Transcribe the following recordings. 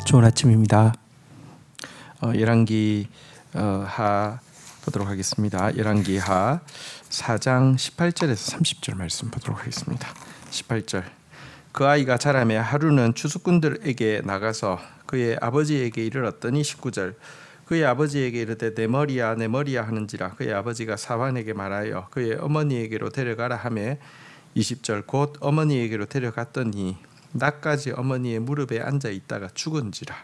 좋은 아침입니다. 열왕기 하 보도록 하겠습니다. 열왕기 하 4장 18절에서 30절 말씀 보도록 하겠습니다. 18절. 그 아이가 자라매 하루는 추수꾼들에게 나가서 그의 아버지에게 이르렀더니 19절. 그의 아버지에게 이르되 내 머리야 내 머리야 하는지라. 그의 아버지가 사환에게 말하여 그의 어머니에게로 데려가라 하매 20절. 곧 어머니에게로 데려갔더니 낮까지 어머니의 무릎에 앉아 있다가 죽은지라.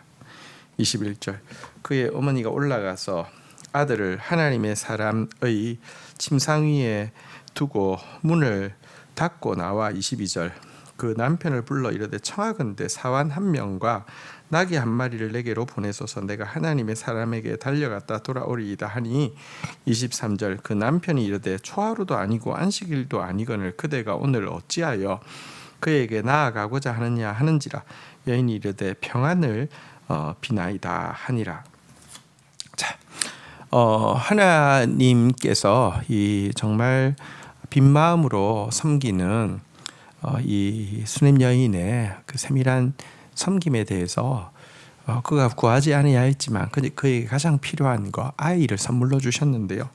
21절. 그의 어머니가 올라가서 아들을 하나님의 사람의 침상 위에 두고 문을 닫고 나와 22절. 그 남편을 불러 이르되 청하건대 사환 한 명과 나귀 한 마리를 내게로 보내소서. 내가 하나님의 사람에게 달려갔다 돌아오리이다 하니 23절. 그 남편이 이르되 초하루도 아니고 안식일도 아니거늘 그대가 오늘 어찌하여 그에게 나아가고자 하느냐 하는지라. 여인이 이르되 평안을 비나이다 하니라. 자, 하나님께서 이 정말 빈 마음으로 섬기는 이 수냄 여인의 그 세밀한 섬김에 대해서 그가 구하지 않아야 했지만 그에게 가장 필요한 거 아이를 선물로 주셨는데요.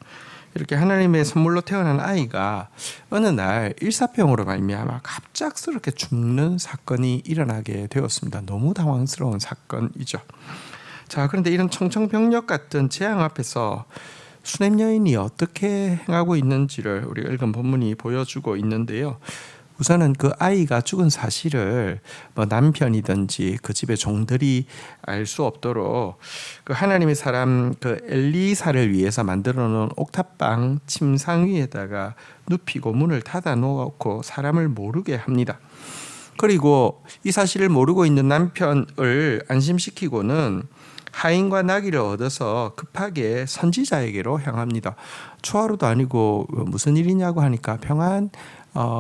이렇게 하나님의 선물로 태어난 아이가 어느 날 일사병으로 말미암아 갑작스럽게 죽는 사건이 일어나게 되었습니다. 너무 당황스러운 사건이죠. 자, 그런데 이런 청천벽력 같은 재앙 앞에서 수냄 여인이 어떻게 행하고 있는지를 우리가 읽은 본문이 보여주고 있는데요. 우선은 그 아이가 죽은 사실을 남편이든지 그 집의 종들이 알 수 없도록 그 하나님의 사람 그 엘리사를 위해서 만들어 놓은 옥탑방 침상 위에다가 눕히고 문을 닫아 놓고 사람을 모르게 합니다. 그리고 이 사실을 모르고 있는 남편을 안심시키고는 하인과 나귀를 얻어서 급하게 선지자에게로 향합니다. 초하루도 아니고 무슨 일이냐고 하니까 평안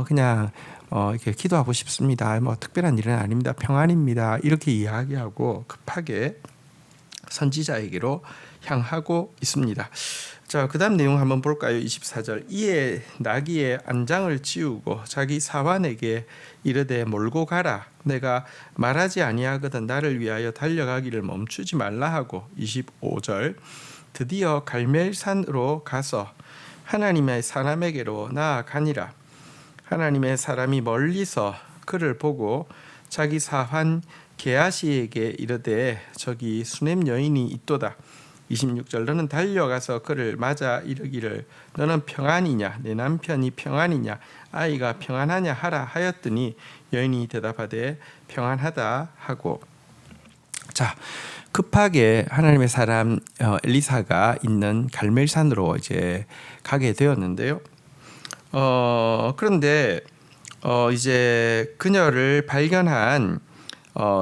그냥 이렇게 기도하고 싶습니다. 뭐 특별한 일은 아닙니다. 평안입니다. 이렇게 이야기하고 급하게 선지자에게로 향하고 있습니다. 자, 그다음 내용 한번 볼까요? 24절. 이에 나귀의 안장을 지우고 자기 사환에게 이르되 몰고 가라. 내가 말하지 아니하거든 나를 위하여 달려가기를 멈추지 말라 하고 25절. 드디어 갈멜산으로 가서 하나님의 사람에게로 나아가니라. 하나님의 사람이 멀리서 그를 보고 자기 사환 게하시에게 이르되 저기 수냄 여인이 있도다. 26절. 너는 달려가서 그를 맞아 이르기를 너는 평안이냐 내 남편이 평안이냐 아이가 평안하냐 하라 하였더니 여인이 대답하되 평안하다 하고. 자, 급하게 하나님의 사람 엘리사가 있는 갈멜산으로 이제 가게 되었는데요. 그런데 이제 그녀를 발견한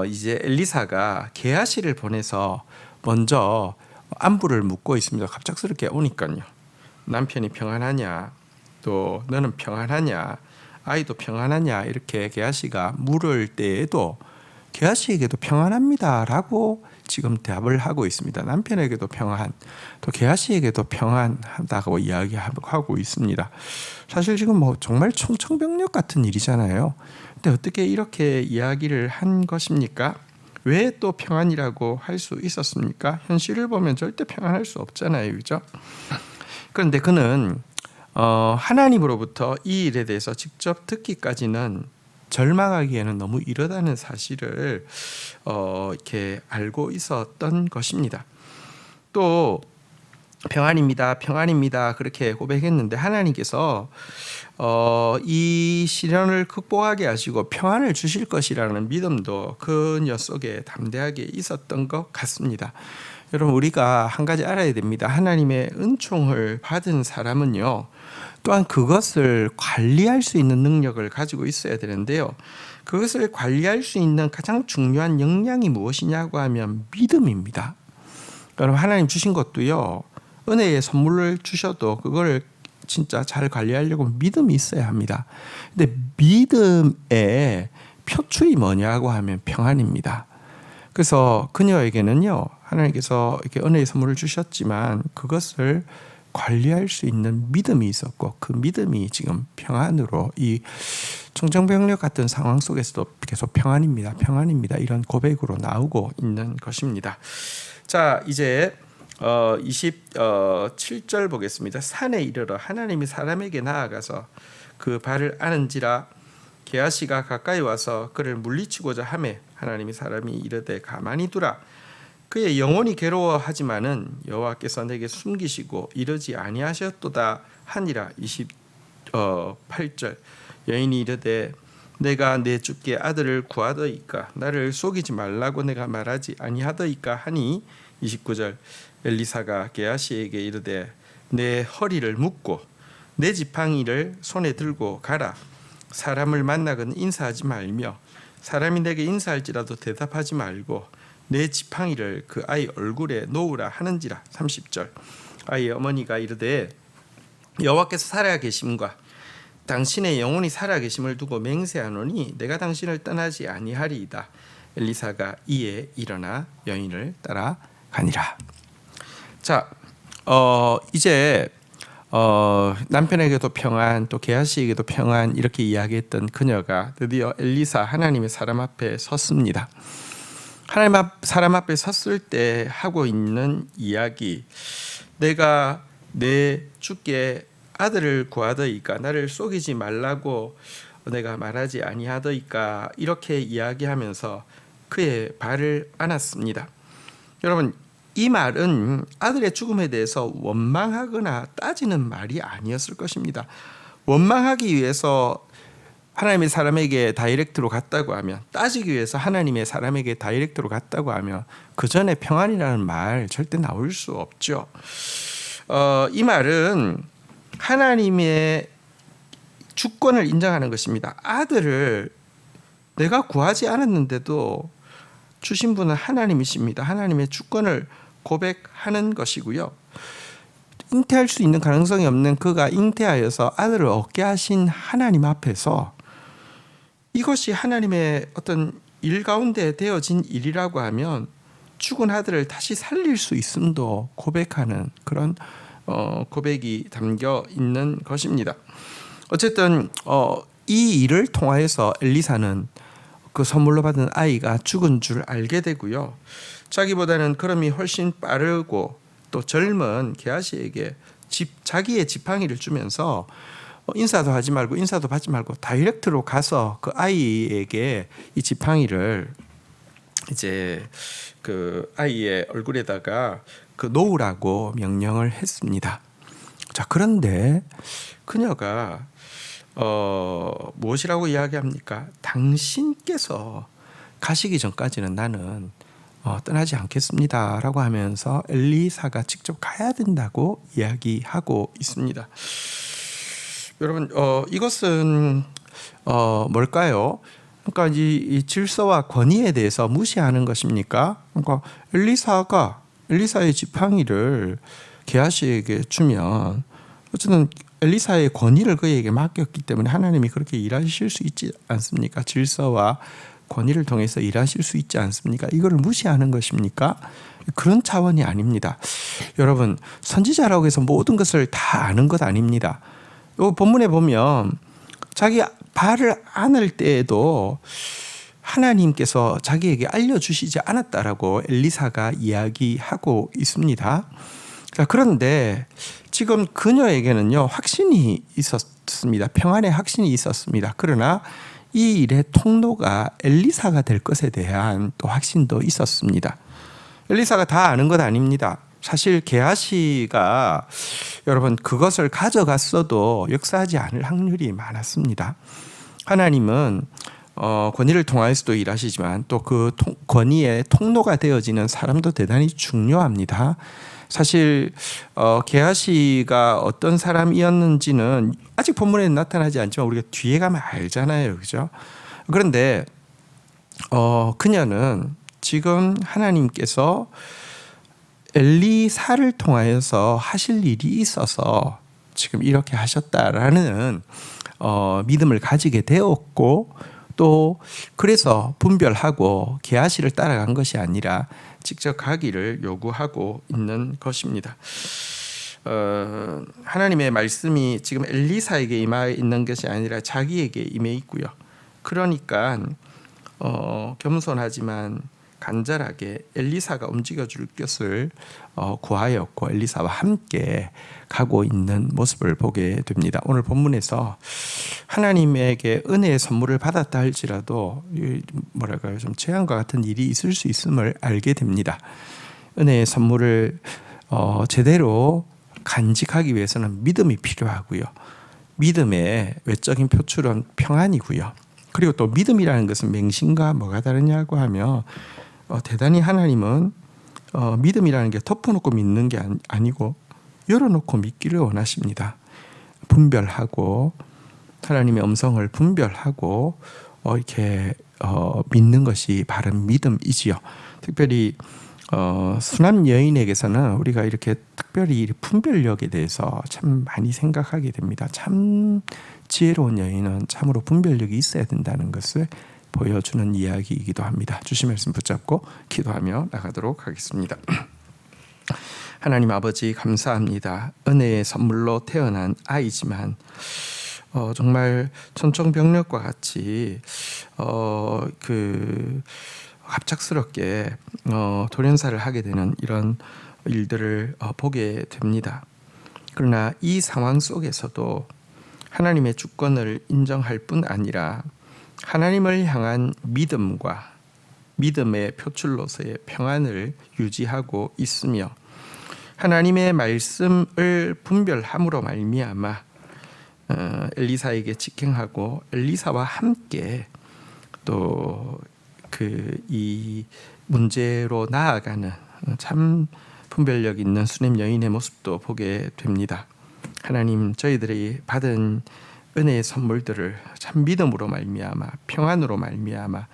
이제 엘리사가 게하시를 보내서 먼저 안부를 묻고 있습니다. 갑작스럽게 오니까요. 남편이 평안하냐, 또 너는 평안하냐, 아이도 평안하냐 이렇게 게하시가 물을 때에도 게하시에게도 평안합니다라고 지금 답을 하고 있습니다. 남편에게도 평안, 또 게하시에게도 평안하다고 이야기하고 있습니다. 사실 지금 정말 청천벽력 같은 일이잖아요. 근데 어떻게 이렇게 이야기를 한 것입니까? 왜 또 평안이라고 할 수 있었습니까? 현실을 보면 절대 평안할 수 없잖아요, 그렇죠? 그런데 그는 하나님으로부터 이 일에 대해서 직접 듣기까지는 절망하기에는 너무 이르다는 사실을 이렇게 알고 있었던 것입니다. 또 평안입니다, 평안입니다 그렇게 고백했는데 하나님께서 이 시련을 극복하게 하시고 평안을 주실 것이라는 믿음도 그녀 속에 담대하게 있었던 것 같습니다. 여러분, 우리가 한 가지 알아야 됩니다. 하나님의 은총을 받은 사람은요, 또한 그것을 관리할 수 있는 능력을 가지고 있어야 되는데요. 그것을 관리할 수 있는 가장 중요한 역량이 무엇이냐고 하면 믿음입니다. 여러분, 하나님 주신 것도요, 은혜의 선물을 주셔도 그걸 진짜 잘 관리하려고 믿음이 있어야 합니다. 근데 믿음의 표출이 뭐냐고 하면 평안입니다. 그래서 그녀에게는요, 하나님께서 이렇게 은혜의 선물을 주셨지만 그것을 관리할 수 있는 믿음이 있었고 그 믿음이 지금 평안으로 이 청정병력 같은 상황 속에서도 계속 평안입니다. 이런 고백으로 나오고 있는 것입니다. 자, 이제 27절 보겠습니다. 산에 이르러 하나님이 사람에게 나아가서 그 발을 아는지라 게하시가 가까이 와서 그를 물리치고자 하매 하나님이 사람이 이르되 가만히 두라. 그의 영혼이 괴로워하지만은 여호와께서 내게 숨기시고 이르지 아니하셨도다 하니라. 28절 여인이 이르되 내가 내 주께 아들을 구하더이까 나를 속이지 말라고 내가 말하지 아니하더이까 하니. 29절 엘리사가 게하시에게 이르되 내 허리를 묶고 내 지팡이를 손에 들고 가라. 사람을 만나거든 인사하지 말며 사람이 내게 인사할지라도 대답하지 말고 내 지팡이를 그 아이 얼굴에 놓으라 하는지라. 30절 아이의 어머니가 이르되 여호와께서 살아계심과 당신의 영혼이 살아계심을 두고 맹세하노니 내가 당신을 떠나지 아니하리이다. 엘리사가 이에 일어나 여인을 따라가니라. 자, 이제 남편에게도 평안, 또 게하시에게도 평안 이렇게 이야기했던 그녀가 드디어 엘리사 하나님의 사람 앞에 섰습니다. 사람 앞에 섰을 때 하고 있는 이야기, 내가 내 주께 아들을 구하더이까 나를 속이지 말라고 내가 말하지 아니하더이까 이렇게 이야기하면서 그의 발을 안았습니다. 여러분, 이 말은 아들의 죽음에 대해서 원망하거나 따지는 말이 아니었을 것입니다. 원망하기 위해서 하나님의 사람에게 다이렉트로 갔다고 하면, 따지기 위해서 하나님의 사람에게 다이렉트로 갔다고 하면 그 전에 평안이라는 말 절대 나올 수 없죠. 이 말은 하나님의 주권을 인정하는 것입니다. 아들을 내가 구하지 않았는데도 주신 분은 하나님이십니다. 하나님의 주권을 고백하는 것이고요. 잉태할 수 있는 가능성이 없는 그가 잉태하여서 아들을 얻게 하신 하나님 앞에서 이것이 하나님의 어떤 일 가운데 되어진 일이라고 하면 죽은 아들을 다시 살릴 수 있음도 고백하는 그런 고백이 담겨 있는 것입니다. 어쨌든 이 일을 통하여서 엘리사는 그 선물로 받은 아이가 죽은 줄 알게 되고요. 자기보다는 걸음이 훨씬 빠르고 또 젊은 게하시에게 자기의 지팡이를 주면서 인사도 하지 말고 인사도 받지 말고 다이렉트로 가서 그 아이에게 이 지팡이를 이제 그 아이의 얼굴에다가 그 놓으라고 명령을 했습니다. 자, 그런데 그녀가 무엇이라고 이야기합니까? 당신께서 가시기 전까지는 나는 떠나지 않겠습니다라고 하면서 엘리사가 직접 가야 된다고 이야기하고 있습니다. 여러분, 이것은 뭘까요? 그러니까 이 질서와 권위에 대해서 무시하는 것입니까? 그러니까 엘리사의 지팡이를 게하시에게 주면 어쨌든 엘리사의 권위를 그에게 맡겼기 때문에 하나님이 그렇게 일하실 수 있지 않습니까? 질서와 권위를 통해서 일하실 수 있지 않습니까? 이거를 무시하는 것입니까? 그런 차원이 아닙니다. 여러분, 선지자라고 해서 모든 것을 다 아는 것 아닙니다. 이 본문에 보면 자기 발을 안을 때에도 하나님께서 자기에게 알려주시지 않았다라고 엘리사가 이야기하고 있습니다. 자, 그런데 지금 그녀에게는요, 확신이 있었습니다. 평안의 확신이 있었습니다. 그러나 이 일의 통로가 엘리사가 될 것에 대한 또 확신도 있었습니다. 엘리사가 다 아는 것 아닙니다. 사실 게하시가 여러분 그것을 가져갔어도 역사하지 않을 확률이 많았습니다. 하나님은 권위를 통하여서도 일하시지만 또 그 권위의 통로가 되어지는 사람도 대단히 중요합니다. 사실 게하시가 어떤 사람이었는지는 아직 본문에 나타나지 않지만 우리가 뒤에 가면 알잖아요, 그죠? 그런데 그녀는 지금 하나님께서 엘리사를 통하여서 하실 일이 있어서 지금 이렇게 하셨다라는 믿음을 가지게 되었고, 또 그래서 분별하고 게하시를 따라간 것이 아니라 직접 가기를 요구하고 있는 것입니다. 하나님의 말씀이 지금 엘리사에게 임해 있는 것이 아니라 자기에게 임해 있고요. 그러니까 겸손하지만 간절하게 엘리사가 움직여줄 것을 구하였고 엘리사와 함께 가고 있는 모습을 보게 됩니다. 오늘 본문에서 하나님에게 은혜의 선물을 받았다 할지라도 뭐랄까요, 좀 재앙과 같은 일이 있을 수 있음을 알게 됩니다. 은혜의 선물을 제대로 간직하기 위해서는 믿음이 필요하고요. 믿음의 외적인 표출은 평안이고요. 그리고 또 믿음이라는 것은 맹신과 뭐가 다르냐고 하면 대단히 하나님은 믿음이라는 게 덮어놓고 믿는 게 아니고 열어놓고 믿기를 원하십니다. 분별하고 하나님의 음성을 분별하고 이렇게 믿는 것이 바른 믿음이지요. 특별히 순함 여인에게서는 우리가 이렇게 특별히 분별력에 대해서 참 많이 생각하게 됩니다. 참 지혜로운 여인은 참으로 분별력이 있어야 된다는 것을 보여주는 이야기이기도 합니다. 주신 말씀 붙잡고 기도하며 나가도록 하겠습니다. 하나님 아버지 감사합니다. 은혜의 선물로 태어난 아이지만 정말 천청병력과 같이 갑작스럽게 돌연사를 하게 되는 이런 일들을 보게 됩니다. 그러나 이 상황 속에서도 하나님의 주권을 인정할 뿐 아니라 하나님을 향한 믿음과 믿음의 표출로서의 평안을 유지하고 있으며 하나님의 말씀을 분별함으로 말미암아 엘리사에게 직행하고 엘리사와 함께 또 이 문제로 나아가는 참 분별력 있는 수냄 여인의 모습도 보게 됩니다. 하나님, 저희들이 받은 은혜의 선물들을 참 믿음으로 말미암아 평안으로 말미암아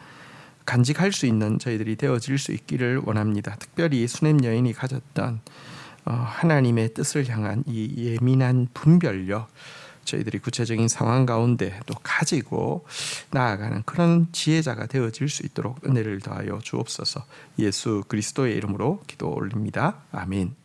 간직할 수 있는 저희들이 되어질 수 있기를 원합니다. 특별히 수냄 여인이 가졌던 하나님의 뜻을 향한 이 예민한 분별력, 저희들이 구체적인 상황 가운데 또 가지고 나아가는 그런 지혜자가 되어질 수 있도록 은혜를 더하여 주옵소서. 예수 그리스도의 이름으로 기도 올립니다. 아멘.